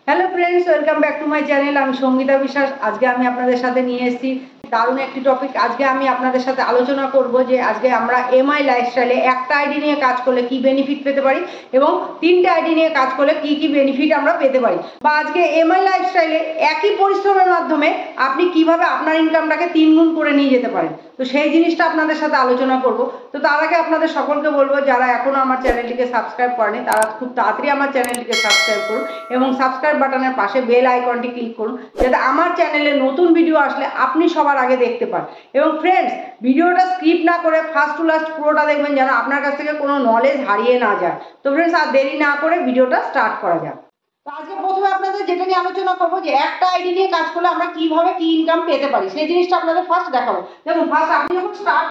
Hello friends, welcome back to my channel. আমি সঙ্গীতা বিশ্বাস। আজকে আমি আপনাদের সাথে নিয়ে এসেছি দারুণ একটি টপিক। আজকে আমি আপনাদের সাথে আলোচনা করব যে আজকে আমরা এমআই লাইফস্টাইলে একটা আইডি নিয়ে কাজ করলে কি বেনিফিট পেতে পারি এবং তিনটে আইডি নিয়ে কাজ করলে কি কি বেনিফিট আমরা পেতে পারি, বা আজকে এমআই লাইফস্টাইলে একই পরিশ্রমের মাধ্যমে আপনি কিভাবে আপনার ইনকামটাকে 3 গুণ করে নিয়ে যেতে পারেন। তো সেই জিনিসটা আপনাদের সাথে আলোচনা করব। তো তার আগে আপনাদের সকলকে বলবো, যারা এখনও আমার চ্যানেলটিকে সাবস্ক্রাইব করেনি তারা খুব তাড়াতাড়ি আমার চ্যানেলটিকে সাবস্ক্রাইব করুন এবং সাবস্ক্রাইব বাটনের পাশে বেল আইকনটি ক্লিক করুন, যাতে আমার চ্যানেলে নতুন ভিডিও আসলে আপনি সবার আগে দেখতে পান। এবং ফ্রেন্ডস, ভিডিওটা স্কিপ না করে ফার্স্ট টু লাস্ট পুরোটা দেখবেন, যেন আপনার কাছ থেকে কোনো নলেজ হারিয়ে না যায়। তো ফ্রেন্ডস, আর দেরি না করে ভিডিওটা স্টার্ট করা যাক। তো আজকে প্রথমে আপনাদের যেটা নিয়ে আলোচনা করবো যে একটা আইডি নিয়ে কাজ করলে আমরা কিভাবে কি ইনকাম পেতে পারি, সেই জিনিসটা আপনাদের ফার্স্ট দেখাবো। দেখুন, ফার্স্ট আপনি যখন স্টার্ট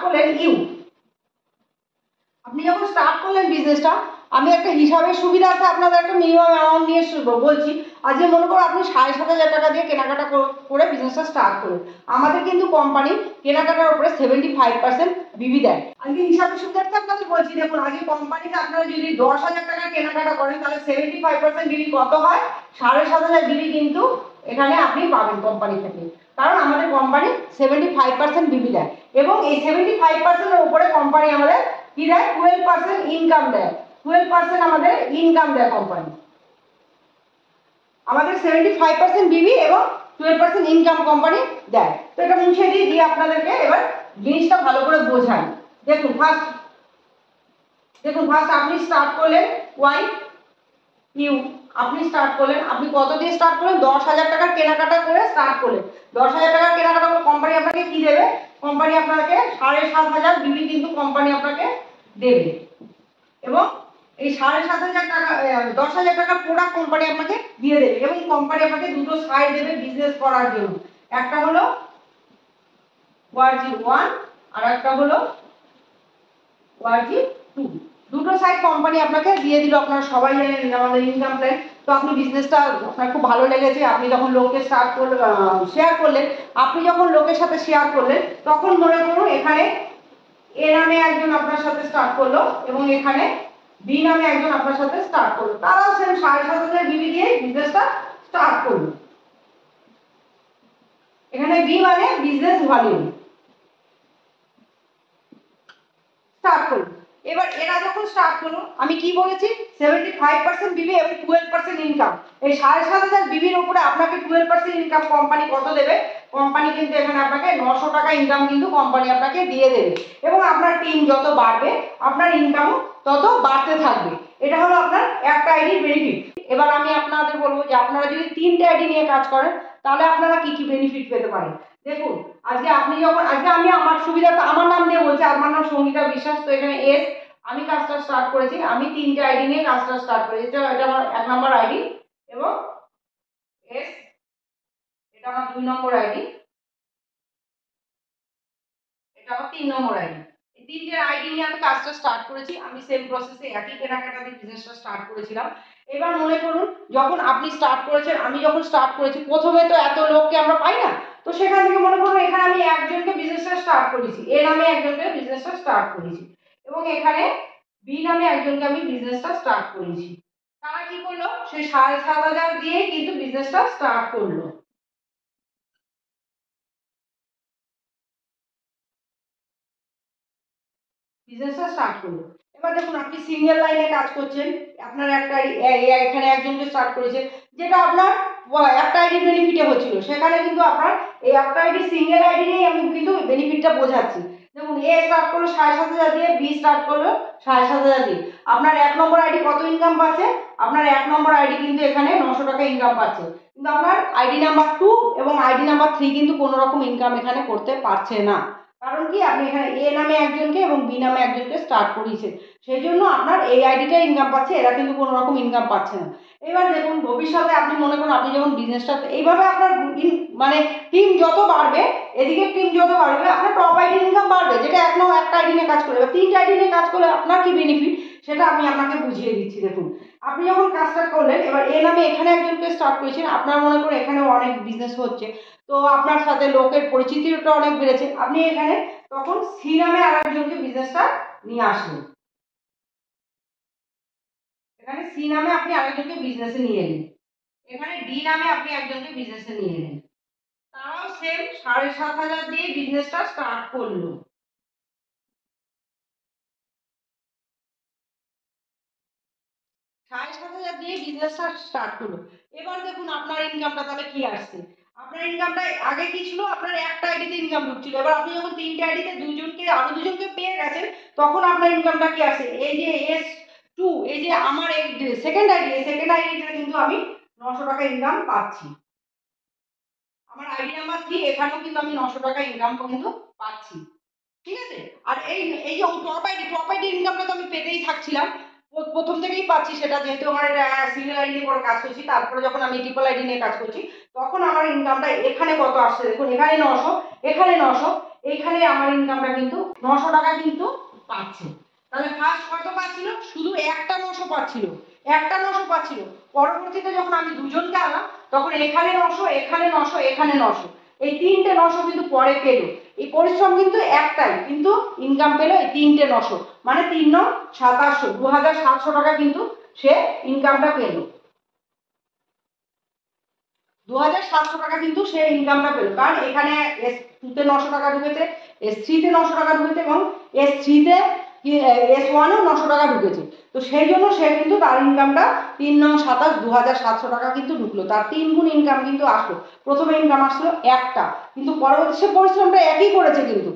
করলেন বিজনেসটা, আমি একটা হিসাবের সুবিধার্থে আপনাদের একটা মিনিমাম অ্যামাউন্ট নিয়ে বলছি। আজকে মনে করো আপনি 7,500 টাকা দিয়ে কেনাকাটা করে বিজনেসটা স্টার্ট করুন। আমাদের কিন্তু কোম্পানি কেনাকাটার উপরে 75% বিবি দেয়। আজকে হিসাবের সুবিধার্থে আপনাদের বলছি। দেখুন, আজকে কোম্পানিতে আপনারা যদি 10,000 টাকা কেনাকাটা করেন, তাহলে 75% বিবি কত হয়? 7,500 বিবি কিন্তু এখানে আপনি পাবেন কোম্পানি থেকে, কারণ আমাদের কোম্পানি 75% বিবি দেয়। এবং এই 75%-এর উপরে কোম্পানি আমাদের কি দেয়? 12% ইনকাম দেয়। 12% আমাদের ইনকাম দেয় কোম্পানি। আমাদের 75% বিবি এবং 12% ইনকাম কোম্পানি দেয়। তো এটা মুছে দিয়ে আপনাদেরকে এবার জিনিসটা ভালো করে বোঝান। দেখুন ফার্স্ট আপনি স্টার্ট করলেন আপনি স্টার্ট করলেন, আপনি কত দিয়ে স্টার্ট করলেন? 10,000 টাকার কেনাকাটা করে স্টার্ট করলেন। 10,000 টাকার কেনাকাটা করে কোম্পানি আপনাকে কি দেবে? কোম্পানি আপনাকে 7,500 বিবি কিন্তু কোম্পানি আপনাকে দেবে। এবং এই 7,500 টাকা 10,000 টাকার প্রোডাক্ট কোম্পানি আপনাকে দিয়ে দেবে। এবং কোম্পানি আপনাকে দুটো সাইড দেবে বিজনেস করার জন্য। একটা হলো ওয়ার্জি 1 আর একটা হলো ওয়ার্জি 2। দুটো সাইড কোম্পানি আপনাকে দিয়ে দিল। আপনারা সবাই জানেন আমাদের ইনকাম প্ল্যান। তো আপনি বিজনেসটা আপনার খুব ভালো লেগেছে, আপনি যখন লোককে শেয়ার করলেন, আপনি যখন লোকের সাথে শেয়ার করলেন, তখন মনে করুন এখানে এ নামে একজন আপনার সাথে স্টার্ট করলো এবং এখানে বি নামে একজন আপনার সাথে স্টার্ট করলো। তারাও সেম 7,500 বিবি দিয়ে বিজনেসটা স্টার্ট করলো। এখানে বি মানে বিজনেস ভলিউম স্টার্ট করলো। এবার এরা যখন স্টার্ট করলো, আমি কি বলেছি? 75% বিবি এবং 12% ইনকাম। এই 7,500 বিবির উপরে আপনাকে 12% ইনকাম কোম্পানি কত দেবে? কোম্পানি কিন্তু এখানে আপনাকে 900 টাকা ইনকাম কিন্তু কোম্পানি আপনাকে দিয়ে দেবে। এবং আপনার টিম যত বাড়বে, আপনার ইনকামও তত বাড়তে থাকবে। এটা হলো আপনার একটা আইডির বেনিফিট। এবার আমি আপনাদের বলবো যে আপনারা যদি 3টে আইডি নিয়ে কাজ করেন, তাহলে আপনারা কি কি বেনিফিট পেতে পারেন। দেখুন, আজকে আমি আমার সুবিধাটা আমার নাম দিয়ে বলছি। আমার নাম সঙ্গীতা বিশ্বাস। তো এখানে এস, আমি কাজটা স্টার্ট করেছি। আমি 3টে আইডি নিয়ে কাজটা স্টার্ট করেছি। এটা আমার 1 নম্বর আইডি এবং এস, এটা আমার 2 নম্বর আইডি, এটা আমার 3 নম্বর আইডি। এই 3টে আইডি নিয়ে আমি কাজটা স্টার্ট করেছি। আমি সেম প্রসেসে একই কেনাকাটা দিয়ে বিজনেসটা স্টার্ট করেছিলাম। এবার মনে করুন যখন আপনি স্টার্ট করেছেন, আমি যখন স্টার্ট করেছি, প্রথমে তো এত লোককে আমরা পাই না। তো সেখান থেকে মনে করুন এখানে আমি একজনকে বিজনেসটা স্টার্ট করেছি, এ নামে একজনকে বিজনেসটা স্টার্ট করেছি এবং এখানে বি নামে একজনকে আমি বিজনেসটা স্টার্ট করেছি। তারা কি করলো? সেই 7,500 দিয়ে কিন্তু বিজনেসটা স্টার্ট করলো, বিজনেসটা স্টার্ট করলো। এবার দেখুন, আপনি সিঙ্গেল লাইনে কাজ করছেন, আপনার একটা এখানে একজনকে স্টার্ট করেছে, যেটা আপনার একটা আইডি বেনিফিটে হচ্ছিল। সেখানে কিন্তু আপনার এই একটা আইডি সিঙ্গেল আইডি নিয়ে আমি কিন্তু বেনিফিটটা বোঝাচ্ছি। দেখুন, এ স্টার্ট করলো 7,500 দিয়ে, বি স্টার্ট করলো 7,500 দিয়ে। আপনার 1 নম্বর আইডি কত ইনকাম পাচ্ছে? আপনার 1 নম্বর আইডি কিন্তু এখানে 900 টাকা ইনকাম পাচ্ছে। কিন্তু আপনার আইডি নাম্বার 2 এবং আইডি নাম্বার 3 কিন্তু কোনো রকম ইনকাম এখানে করতে পারছে না। কারণ কি? আপনি এখানে এ নামে একজনকে এবং বি নামে একজনকে স্টার্ট করিয়েছেন, সেই জন্য আপনার এই আইডিটা ইনকাম পাচ্ছে, এরা কিন্তু কোনো রকম ইনকাম পাচ্ছে না। এবার দেখুন, ভবিষ্যতে আপনি মনে করুন আপনি যখন বিজনেসটা এইভাবে আপনার মানে টিম যত বাড়বে, এদিকে টিম যত বাড়বে, আপনার টপ আইডি ইনকাম বাড়বে, যেটা একটা আইডি নিয়ে কাজ করবে। 3টে আইডি নিয়ে কাজ করলে আপনার কি বেনিফিট, সেটা আমি আপনাকে বুঝিয়ে দিচ্ছি। দেখুন, আপনি যখন কাজটা করলেন, এবার এ নামে এখানে একজনকে স্টার্ট করেছেন, আপনার মনে করুন এখানেও অনেক বিজনেস হচ্ছে, তো আপনার সাথে লোকের পরিচিতিটা অনেক বেড়েছে। আপনি এখানে তখন সি নামে আরেকজনকে বিজনেসটা নিয়ে আসলেন। এখানে সি নামে আপনি আরেকজনকে বিজনেসে নিয়ে এলেন। এখানে ডি নামে আপনি একজনকে বিজনেসে নিয়ে নেন, তারাও সেম 7,500 দিয়ে বিজনেসটা স্টার্ট করলো। সাড়ে 7,000 দিয়ে বিজনেসটা স্টার্ট করলো। এবার দেখুন আপনার ইনকামটা তাহলে কি আসছে। আপনার ইনকামটা আগে কি ছিল, আপনার একটা আইডিতে ইনকাম ঢুকছিল, এবার আপনি যখন তিনটে আইডিতে আরো দুজনকে পেয়ে গেছেন, তখন আপনার ইনকামটা কি আসছে, এই যে S2, এই যে আমার এই সেকেন্ড আইডিটা কিন্তু আমি 900 টাকা ইনকাম পাচ্ছি। আমার আইডি নাম্বার 3, এখানেও কিন্তু আমি 900 টাকা ইনকাম কিন্তু পাচ্ছি। ঠিক আছে। আর এই এই যে টপ আইডি ইনকামটা তো আমি পেতেই থাকছিলাম, প্রথম থেকেই পাচ্ছি, সেটা যেহেতু আমার সিঙ্গেল আইডি নিয়ে পরে কাজ করছি, তারপরে যখন আমি ট্রিপল আইডি নিয়ে কাজ করছি, তখন আমার ইনকামটা এখানে কত আসছে দেখুন, এখানে 900, এখানে 900, এইখানে আমার ইনকামটা কিন্তু 900 টাকা কিন্তু পাচ্ছে। তাহলে ফার্স্ট কত পাচ্ছিল, শুধু একটা 900 পাচ্ছিল, একটা 900 পাচ্ছিল। পরবর্তীতে যখন আমি দুজনকে আনলাম, তখন এখানে 900, এখানে 900, এখানে 900, এই তিনটে 900 কিন্তু পরে পেল। এই পরিশ্রম কিন্তু একটাই, কিন্তু ইনকাম পেলো এই তিনটে 900, মানে 3×9=2700, 2,700 টাকা কিন্তু সে ইনকামটা পেল। 2,700 টাকা কিন্তু সে ইনকামটা পেল, কারণ এখানে S2-তে 900 টাকা ঢুকেছে, S3-তে 900 টাকা ঢুকেছে, এবং S3-তে S1-এও 900 টাকা ঢুকেছে। তো সেই জন্য সে কিন্তু তার ইনকামটা 3×9=27, 2,700 টাকা কিন্তু ঢুকলো, তার 3 গুণ ইনকাম কিন্তু আসলো। প্রথমে ইনকাম আসলো একটা, কিন্তু পরবর্তী সে পরিশ্রমটা একই করেছে, কিন্তু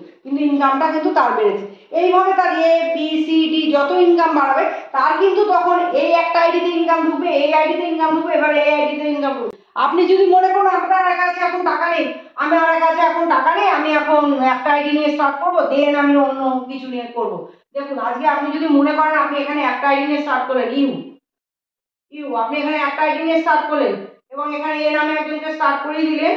ইনকামটা কিন্তু তার বেড়েছে। এইভাবে তার A B C D যত ইনকাম বাড়াবে, তার কিন্তু তখন এই একটা আইডিতে ইনকাম ঢুকবে, এই আইডিতে ইনকাম ঢুকবে, এবার এই আইডিতে ইনকাম ঢুকবে। আপনি যদি মনে করুন আপনার কাছে এখন টাকা নেই, আমার কাছে এখন টাকা নেই, আমি এখন একটা আইডি নিয়ে স্টার্ট করবো, দেন আমি অন্য কিছু নিয়ে করবো। দেখুন আজকে আপনি যদি মনে করেন আপনি এখানে একটা আইডি নিয়ে স্টার্ট করলেন, আপনি এখানে একটা আইডি নিয়ে স্টার্ট করলেন, এবং এখানে এ নামে একজনকে স্টার্ট করে দিলেন,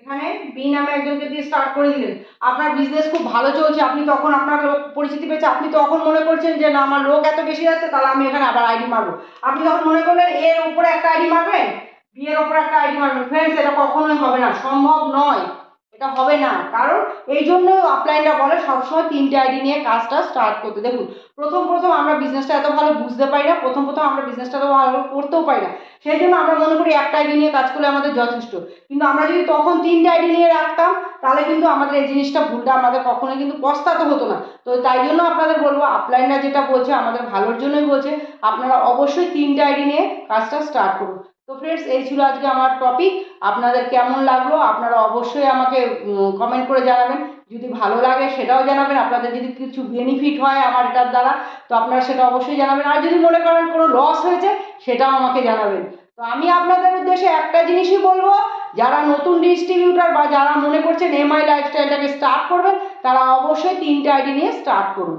এখানে বি নামে একজনকে দিয়ে স্টার্ট করে দিলেন, আপনার বিজনেস খুব ভালো চলছে, আপনি তখন আপনার লোক পরিচিতি পেয়েছে, আপনি তখন মনে করছেন যে না আমার লোক এত বেশি যাচ্ছে, তাহলে আমি এখানে আবার আইডি মারবো। আপনি তখন মনে করলেন এর উপরে একটা আইডি মারবেন, বি এর উপরে একটা আইডি মারবেন। ফ্রেন্ডস, এটা কখনোই হবে না, সম্ভব নয়, এটা হবে না। কারণ এই জন্য আপলাইনরা বলে সবসময় তিনটে আইডি নিয়ে কাজটা স্টার্ট করতে। দেখুন প্রথম আমরা বিজনেসটা এত ভালো বুঝতে পারি না, প্রথম আমরা বিজনেসটা এত ভালো করতেও পারি না, সেই জন্য আমরা মনে করি একটা আইডি নিয়ে কাজ করলে আমাদের যথেষ্ট। কিন্তু আমরা যদি তখন তিনটে আইডি নিয়ে রাখতাম, তাহলে কিন্তু আমাদের এই জিনিসটা ভুলটা আমাদের কখনোই কিন্তু পস্তাতে হতো না। তো তাই জন্য আপনাদের বলবো, আপলাইনরা যেটা বলছে আমাদের ভালোর জন্যই বলছে, আপনারা অবশ্যই তিনটে আইডি নিয়ে কাজটা স্টার্ট করুন। তো ফ্রেন্ডস, এই ছিল আজকে আমার টপিক। আপনাদের কেমন লাগলো আপনারা অবশ্যই আমাকে কমেন্ট করে জানাবেন। যদি ভালো লাগে সেটাও জানাবেন, আপনাদের যদি কিছু বেনিফিট হয় আমার এটার দ্বারা, তো আপনারা সেটা অবশ্যই জানাবেন। আর যদি মনে করেন কোনো লস হয়েছে, সেটাও আমাকে জানাবেন। তো আমি আপনাদের উদ্দেশ্যে একটা জিনিসই বলবো, যারা নতুন ডিস্ট্রিবিউটার বা যারা মনে করছেন এমআই লাইফস্টাইলটাকে স্টার্ট করবেন, তারা অবশ্যই তিনটে আইডি নিয়ে স্টার্ট করুন।